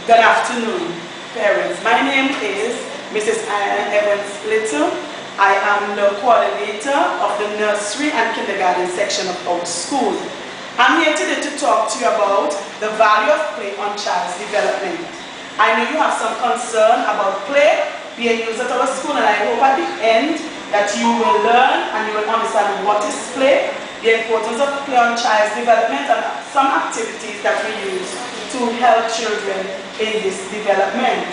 Good afternoon, parents. My name is Mrs. Anna Evans Little. I am the coordinator of the nursery and kindergarten section of our school. I'm here today to talk to you about the value of play on child's development. I know you have some concern about play being used at our school, and I hope at the end that you will learn and you will understand what is play, the importance of play on child's development, and some activities that we use to help children in this development.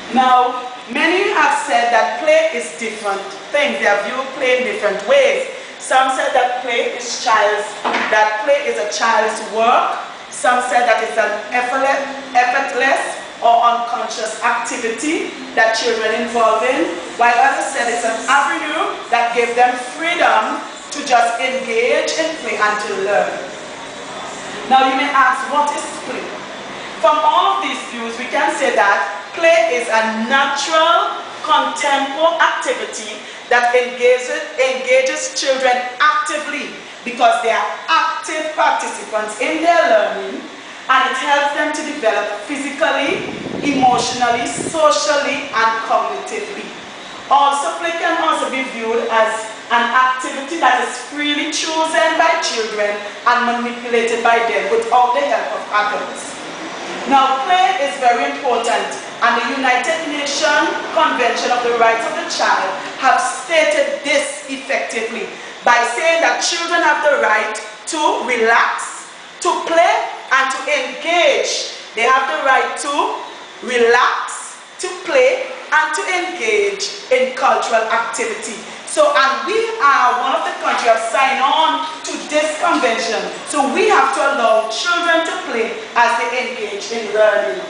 Now, many have said that play is different things. They have viewed play in different ways. Some said that play is a child's work. Some said that it's an effortless or unconscious activity that children involved in, while others said it's an avenue that gives them freedom to just engage in play and to learn. Now you may ask, what is play? From all of these views, we can say that play is a natural, contemporary activity that engages children actively because they are active participants in their learning, and it helps them to develop physically, emotionally, socially, and cognitively. Also, play can also be viewed as an activity that is freely chosen by children and manipulated by them without the help of adults. Now, play is very important, and the United Nations Convention of the Rights of the Child have stated this effectively by saying that children have the right to relax, to play, and to engage. They have the right to relax, to play, and to engage in cultural activity. So, and we are one of the countries that have signed on to this convention. So we have to allow children to play as they engage in learning.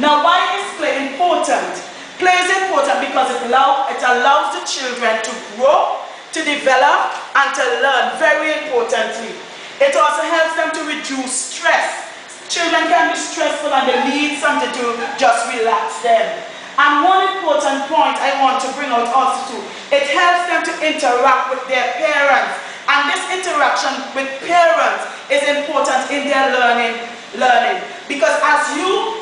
Now, why is play important? Play is important because it allows the children to grow, to develop, and to learn, very importantly. It also helps them to reduce stress. Children can be stressful and they need something to just relax them. And one important point I want to bring out also too, it helps them to interact with their parents. And this interaction with parents is important in their learning. Because as you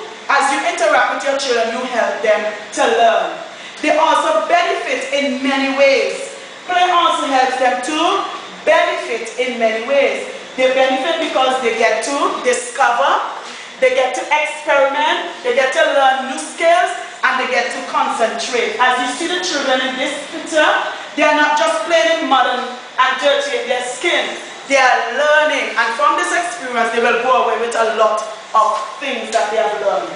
interact with your children, you help them to learn. They also benefit in many ways. Play also helps them to benefit in many ways. They benefit because they get to discover, they get to experiment, they get to learn new skills, and they get to concentrate. As you see the children in this picture, they are not just playing in mud and dirty in their skin. They are learning, and from this experience, they will go away with a lot of things that they have learned.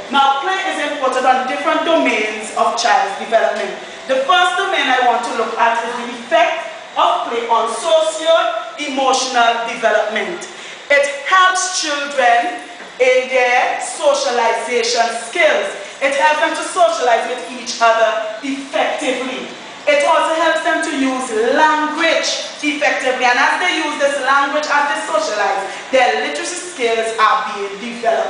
Now, play is important on different domains of child's development. The first domain I want to look at is the effect of play on socio-emotional development. It helps children in their socialization skills. It helps them to socialize with each other effectively. It also helps them to use language effectively. And as they use this language, as they socialize, their literacy skills are being developed.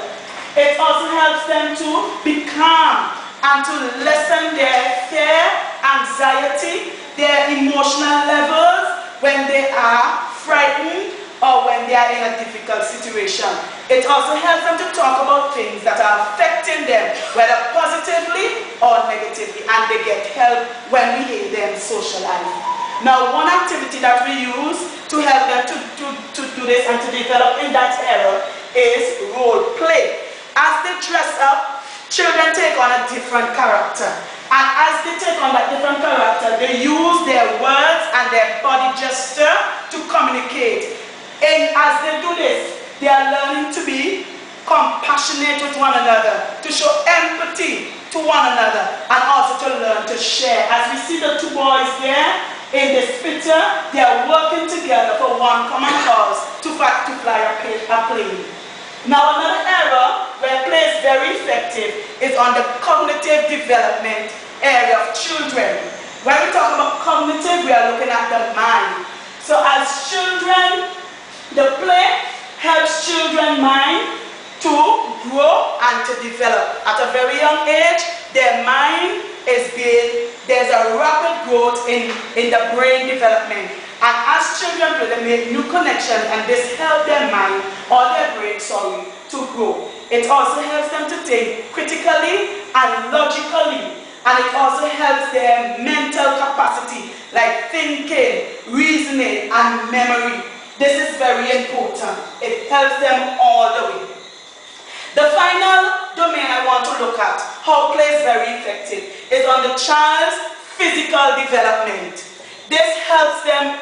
It also helps them to be calm and to lessen their fear, anxiety, their emotional levels when they are frightened or when they are in a difficult situation. It also helps them to talk about things that are affecting them, whether positively or negatively, and they get help when we hear them socialize. Now, one activity that we use to help them to do this and to develop in that area is role play. As they dress up, children take on a different character. And as they take on that different character, they use their words and their body gesture to communicate. And as they do this, they are learning to be compassionate with one another, to show empathy to one another, and also to learn to share. As we see the two boys there in this picture, they are working together for one common cause, to fly a plane. Now, another area where play is very effective is on the cognitive development area of children. When we talk about cognitive, we are looking at the mind. So as children, the play helps children's mind to grow and to develop. At a very young age, their mind there's a rapid growth in the brain development. And as children grow, they make new connections, and this helps their mind or their brain, to grow. It also helps them to think critically and logically. And it also helps their mental capacity, like thinking, reasoning, and memory. This is very important. It helps them all the way. The final domain I want to look at, how play is very effective, is on the child's physical development. This helps them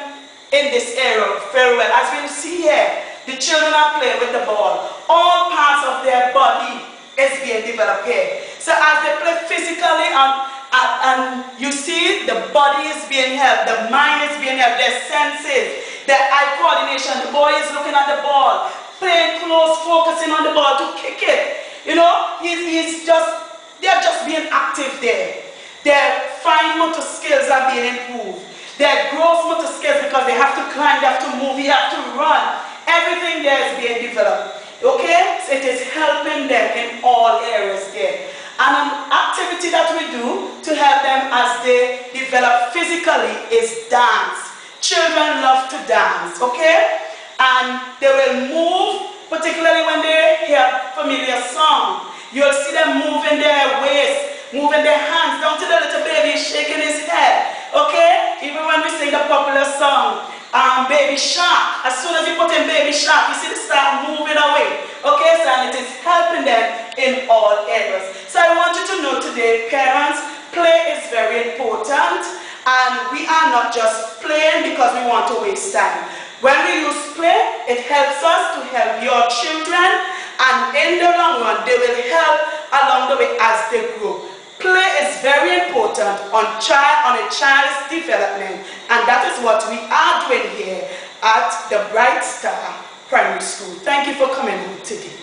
in this area very well. As we see here, the children are playing with the ball. All parts of their body is being developed here. So as they play physically and you see the body is being helped, the mind is being helped, their senses, their eye coordination, the boy is looking at the ball, playing close, focusing on the ball to kick it. You know, they're just being active there. Their fine motor skills are being improved. Their gross motor skills, because they have to climb, they have to move, they have to run. Everything there is being developed. Okay? So it is helping them in all areas there. And an activity that we do to help them as they develop physically is dance. Children love to dance, okay? And they will move, particularly when they hear a familiar song. You'll see them moving their waist, moving their hands down to the little baby, shaking his head, okay? Even when we sing the popular song, Baby Shark, as soon as you put in Baby Shark, you see they start moving away, okay? So and it is helping them in all areas. So I want you to know today, parents, play is very important, and we are not just playing because we want to waste time. When we use play, it helps us to help your children, and in the long run, they will help along the way as they grow. Play is very important on a child's development, and that is what we are doing here at the Bright Star Primary School. Thank you for coming today.